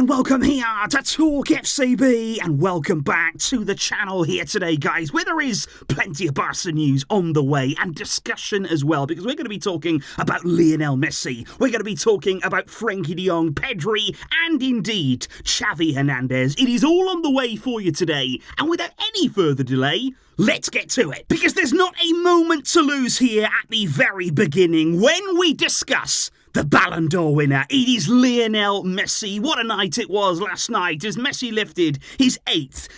and welcome here to TalkFCB, and welcome back to the channel here today, guys, where there is plenty of Barca news on the way and discussion as well, because we're going to be talking about Lionel Messi, we're going to be talking about Frenkie de Jong, Pedri, and indeed Xavi Hernandez. It is all on the way for you today, and without any further delay, let's get to it, because there's not a moment to lose here at the very beginning when we discuss the Ballon d'Or winner. It is Lionel Messi. What a night it was last night as Messi lifted his eighth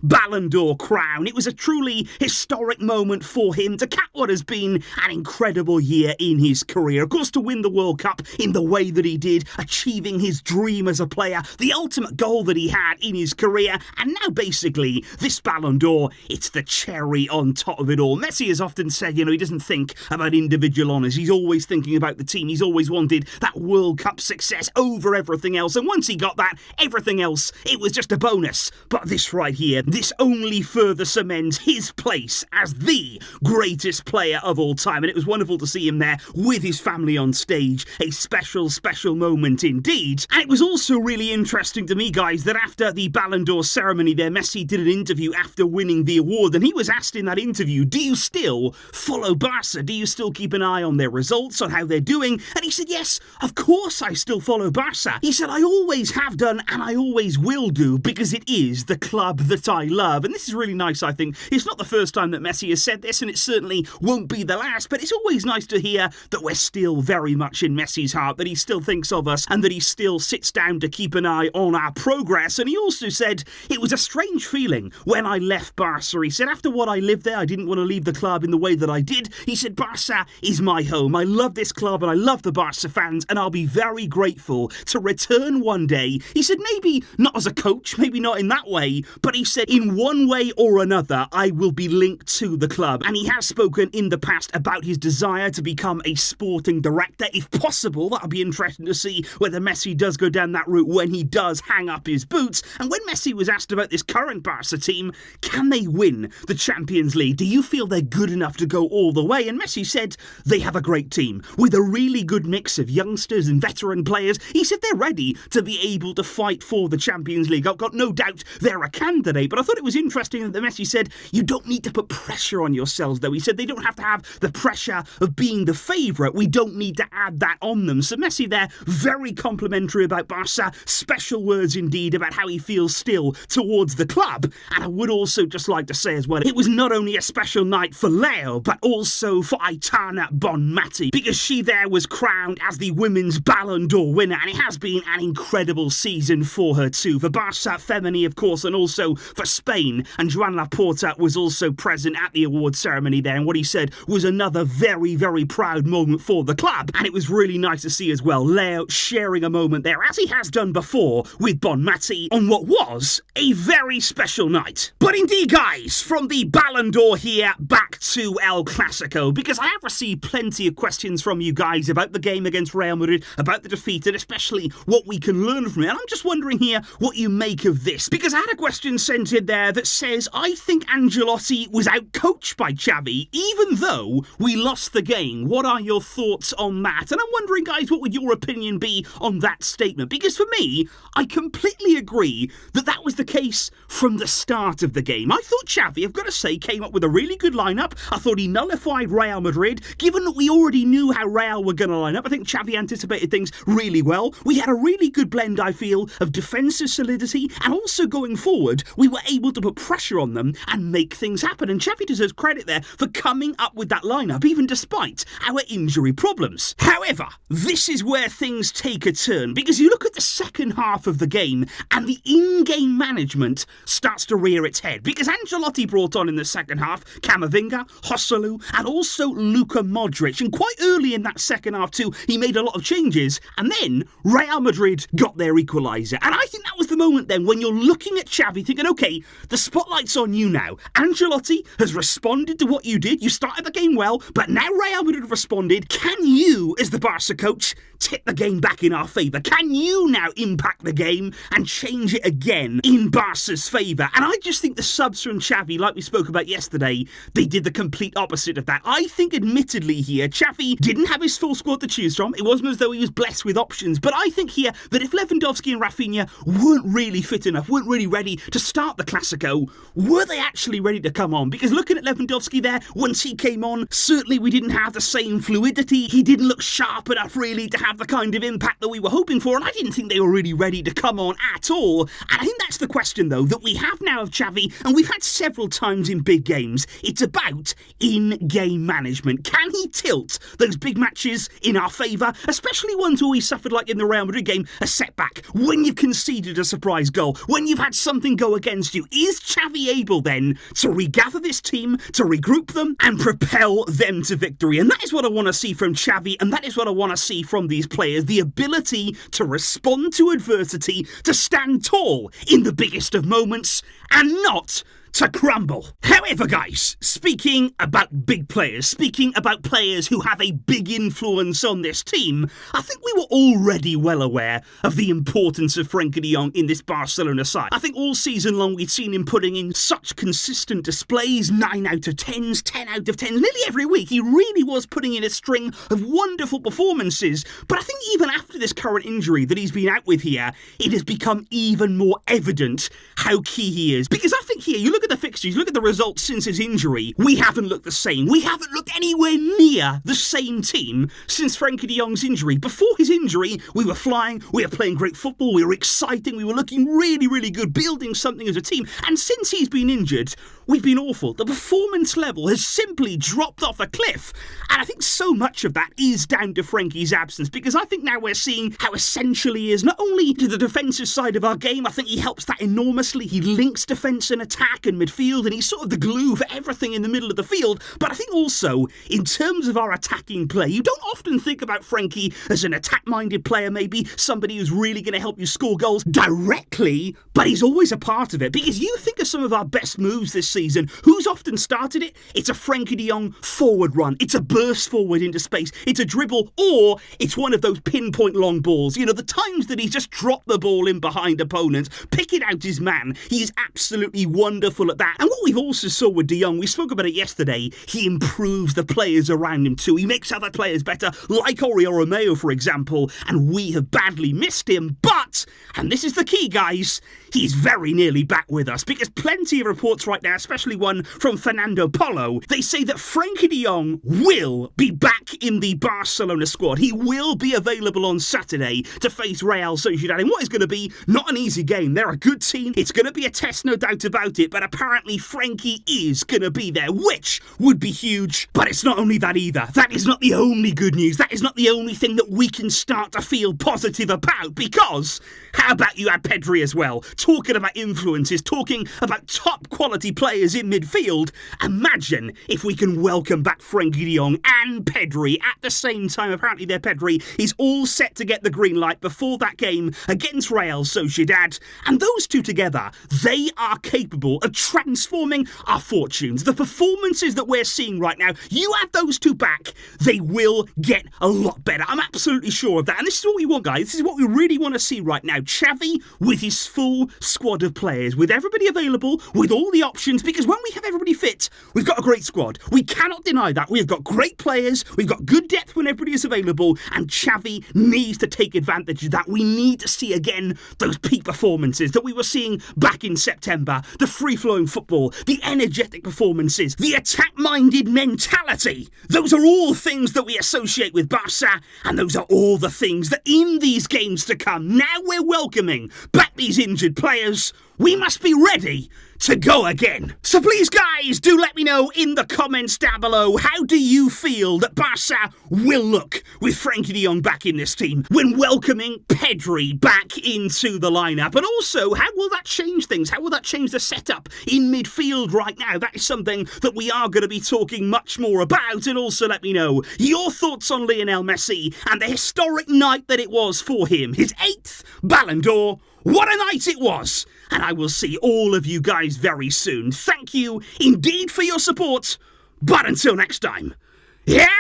Ballon d'Or crown. It was a truly historic moment for him to cap what has been an incredible year in his career. Of course, to win the World Cup in the way that he did, achieving his dream as a player, the ultimate goal that he had in his career, and now basically this Ballon d'Or, it's the cherry on top of it all. Messi has often said, he doesn't think about individual honours. He's always thinking about the team. He's always wanted that World Cup success over everything else, and once he got that, everything else, it was just a bonus. But this right here, this only further cements his place as the greatest player of all time, and it was wonderful to see him there with his family on stage. A special moment indeed. And it was also really interesting to me, guys, that after the Ballon d'Or ceremony there, Messi did an interview after winning the award, and he was asked in that interview, do you still follow Barca? Do you still keep an eye on their results, on how they're doing? And he said, yes, of course I still follow Barca. He said, I always have done and I always will do, because it is the club that I love. And this is really nice, I think. It's not the first time that Messi has said this, and it certainly won't be the last, but it's always nice to hear that we're still very much in Messi's heart, that he still thinks of us, and that he still sits down to keep an eye on our progress. And he also said, it was a strange feeling when I left Barca. He said, after what I lived there, I didn't want to leave the club in the way that I did. He said, Barca is my home. I love this club and I love the Barca fans, and I'll be very grateful to return one day. He said, maybe not as a coach, maybe not in that way, but he said, in one way or another, I will be linked to the club. And he has spoken in the past about his desire to become a sporting director. If possible, that'll be interesting to see whether Messi does go down that route when he does hang up his boots. And when Messi was asked about this current Barca team, can they win the Champions League? Do you feel they're good enough to go all the way? And Messi said, they have a great team with a really good mix of youngsters and veteran players. He said they're ready to be able to fight for the Champions League. I've got no doubt they're a candidate, but I thought it was interesting that Messi said you don't need to put pressure on yourselves, though. He said they don't have to have the pressure of being the favourite. We don't need to add that on them. So Messi there, very complimentary about Barca, special words indeed about how he feels still towards the club. And I would also just like to say as well, it was not only a special night for Leo, but also for Aitana Bonmati, because she there was crowned as the women's Ballon d'Or winner, and it has been an incredible season for her too. For Barça Femení, of course, and also for Spain. And Joan Laporta was also present at the award ceremony there, and what he said was another very proud moment for the club. And it was really nice to see as well Leo sharing a moment there, as he has done before with Bonmati, on what was a very special night. But indeed, guys, from the Ballon d'Or here back to El Clasico, because I have received plenty of questions from you guys about the game against Real Madrid, about the defeat, and especially what we can learn from it. And I'm just wondering here what you make of this, because I had a question sent in there that says, I think Ancelotti was outcoached by Xavi, even though we lost the game. What are your thoughts on that? And I'm wondering, guys, what would your opinion be on that statement? Because for me, I completely agree that that was the case from the start of the game. I thought Xavi, I've got to say, came up with a really good lineup. I thought he nullified Real Madrid. Given that we already knew how Real were going to line up, I think Xavi anticipated things really well. We had a really good blend, I feel, of defensive solidity, and also going forward, we were able to put pressure on them and make things happen. And Xavi deserves credit there for coming up with that lineup, even despite our injury problems. However, this is where things take a turn, because you look at the second half of the game, and the in-game management starts to rear its head, because Ancelotti brought on in the second half Camavinga, Joselu, and also Luka Modric. And quite early in that second half too, he made a lot of changes, and then Real Madrid got their equaliser. And I think that was the moment then when you're looking at Xavi thinking, okay, the spotlight's on you now. Ancelotti has responded to what you did. You started the game well, but now Real Madrid have responded. Can you, as the Barca coach, tip the game back in our favour? Can you now impact the game and change it again in Barca's favour? And I just think the subs from Xavi, like we spoke about yesterday, they did the complete opposite of that. I think admittedly here, Xavi didn't have his full squad to choose from. It wasn't as though he was blessed with options. But I think here that if Lewandowski and Rafinha weren't really fit enough, weren't really ready to start the Clasico, were they actually ready to come on? Because looking at Lewandowski there, once he came on, certainly we didn't have the same fluidity. He didn't look sharp enough really to have the kind of impact that we were hoping for, and I didn't think they were really ready to come on at all. And I think that's the question, though, that we have now of Xavi, and we've had several times in big games. It's about in-game management. Can he tilt those big matches in our favour, especially ones where we suffered, like in the Real Madrid game, a setback, when you've conceded a surprise goal, when you've had something go against you? Is Xavi able then to regather this team, to regroup them and propel them to victory? And that is what I want to see from Xavi, and that is what I want to see from these players, the ability to respond to adversity, to stand tall in the biggest of moments and not to crumble. However, guys, speaking about big players, speaking about players who have a big influence on this team, I think we were already well aware of the importance of Frenkie de Jong in this Barcelona side. I think all season long we'd seen him putting in such consistent displays, 9 out of 10s, 10 out of 10s, nearly every week. He really was putting in a string of wonderful performances. But I think even after this current injury that he's been out with here, it has become even more evident how key he is. Because I think here, you look at the fixtures, look at the results since his injury, we haven't looked the same. We haven't looked anywhere near the same team since Frenkie de Jong's injury. Before his injury, we were flying, we were playing great football, we were exciting, we were looking really, really good, building something as a team. And since he's been injured, we've been awful. The performance level has simply dropped off a cliff. And I think so much of that is down to Frenkie's absence, because I think now we're seeing how essential he is, not only to the defensive side of our game. I think he helps that enormously. He links defence and attack and midfield, and he's sort of the glue for everything in the middle of the field. But I think also, in terms of our attacking play, you don't often think about Frenkie as an attack-minded player, maybe somebody who's really going to help you score goals directly, but he's always a part of it. Because you think of some of our best moves this season, who's often started it? It's a Frenkie de Jong forward run. It's a burst forward into space. It's a dribble, or it's one of those pinpoint long balls. You know, the times that he's just dropped the ball in behind opponents, picking out his man. He is absolutely wonderful at that. And what we've also saw with de Jong, we spoke about it yesterday, he improves the players around him too. He makes other players better, like Oriol Romeo, for example, and we have badly missed him. But, and this is the key, guys, he's very nearly back with us, because plenty of reports right now, especially one from Fernando Polo, they say that Frenkie de Jong will be back in the Barcelona squad. He will be available on Saturday to face Real Sociedad in what is going to be not an easy game. They're a good team. It's going to be a test, no doubt about it, but apparently Frenkie is going to be there, which would be huge. But it's not only that either. That is not the only good news. That is not the only thing that we can start to feel positive about, because how about you add Pedri as well? Talking about influences, talking about top quality players in midfield. Imagine if we can welcome back Frenkie de Jong and Pedri at the same time. Apparently their Pedri is all set to get the green light before that game against Real Sociedad. And those two together, they are capable of transforming our fortunes. The performances that we're seeing right now, you add those two back, they will get a lot better. I'm absolutely sure of that. And this is what we want, guys. This is what we really want to see right now. Xavi with his full squad of players, with everybody available, with all the options, because when we have everybody fit, we've got a great squad. We cannot deny that. We've got great players, we've got good depth when everybody is available, and Xavi needs to take advantage of that. We need to see again those peak performances that we were seeing back in September, the free-flowing football, the energetic performances, the attack-minded mentality. Those are all things that we associate with Barça, and those are all the things that in these games to come, now we're welcoming back these injured players, we must be ready to go again. So please, guys, do let me know in the comments down below, how do you feel that Barca will look with Frenkie de Jong back in this team when welcoming Pedri back into the lineup? And also, how will that change things? How will that change the setup in midfield right now? That is something that we are going to be talking much more about. And also let me know your thoughts on Lionel Messi and the historic night that it was for him. His 8th Ballon d'Or. What a night it was! And I will see all of you guys very soon. Thank you indeed for your support. But until next time,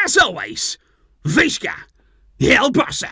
as always, Visca, El Barça.